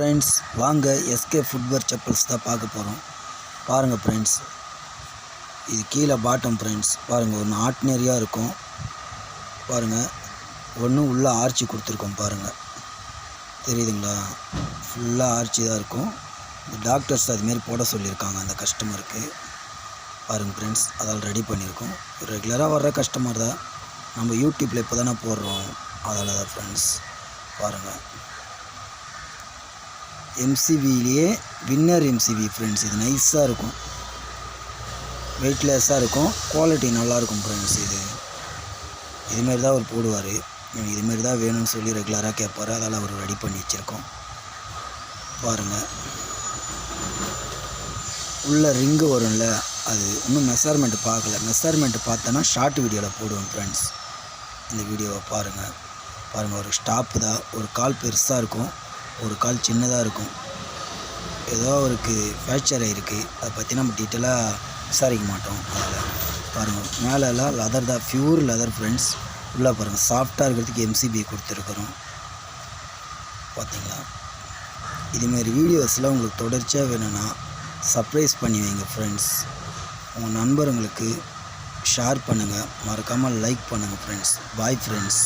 Friends வாங்க SK footwear chappals தான் பார்க்க போகிறோம். பாருங்கள் ஃப்ரெண்ட்ஸ், இது கீழே பாட்டம் ஃப்ரெண்ட்ஸ். பாருங்கள், ஒன்று ஆர்டினரியாக இருக்கும், பாருங்கள். ஒன்று உள்ளே ஆர்ச்சி கொடுத்துருக்கோம் பாருங்கள், தெரியுதுங்களா? ஃபுல்லாக ஆர்ச்சி தான் இருக்கும். இந்த டாக்டர்ஸ் அதுமாரி போட சொல்லியிருக்காங்க அந்த கஸ்டமருக்கு. பாருங்கள் ஃப்ரெண்ட்ஸ், அதால் ரெடி பண்ணியிருக்கோம். ரெகுலராக வர்ற கஸ்டமர் தான், நம்ம யூடியூப்பில் இப்போ தானே போடுறோம், அதால் தான் ஃப்ரெண்ட்ஸ். பாருங்கள், எம்சிவிலேயே வின்னர் எம்சிவி ஃப்ரெண்ட்ஸ். இது நைஸாக இருக்கும், வெயிட்லெஸ்ஸாக இருக்கும், குவாலிட்டி நல்லாயிருக்கும் ஃப்ரெண்ட்ஸ். இதுமாரி தான் அவர் போடுவார். இதுமாரி தான் வேணும்னு சொல்லி ரெகுலராக கேட்பார், அதால் அவர் ரெடி பண்ணி வச்சுருக்கோம். பாருங்கள், உள்ள ரிங்கு வரும்ல, அது இன்னும் மெஷர்மெண்ட்டு பார்க்கல. மெஷர்மெண்ட்டு பார்த்தோன்னா ஷார்ட் வீடியோவில் போடுவோம் ஃப்ரெண்ட்ஸ். இந்த வீடியோவை பாருங்கள். ஒரு ஸ்டாப்பு தான், ஒரு கால் பெருசாக இருக்கும், ஒரு கால் சின்னதாக இருக்கும். ஏதோ அவருக்கு ஃப்ராக்சர் ஆகிருக்கு, அதை பற்றி நம்ம டீட்டெயிலாக விசாரிக்க மாட்டோம். அதில் பாருங்கள், மேலெல்லாம் லெதர் தான், ப்யூர் லெதர் ஃப்ரெண்ட்ஸ். உள்ளே பாருங்கள், சாஃப்டாக இருக்கிறதுக்கு எம்சிபி கொடுத்துருக்குறோம். பார்த்தீங்களா? இதுமாரி வீடியோஸ்லாம் உங்களுக்கு தொடர்ச்சியாக வேணும்னா சர்ப்ரைஸ் பண்ணி வைங்க ஃப்ரெண்ட்ஸ். உங்கள் நண்பர்களுக்கு ஷேர் பண்ணுங்கள், மறக்காமல் லைக் பண்ணுங்கள் ஃப்ரெண்ட்ஸ். Bye friends.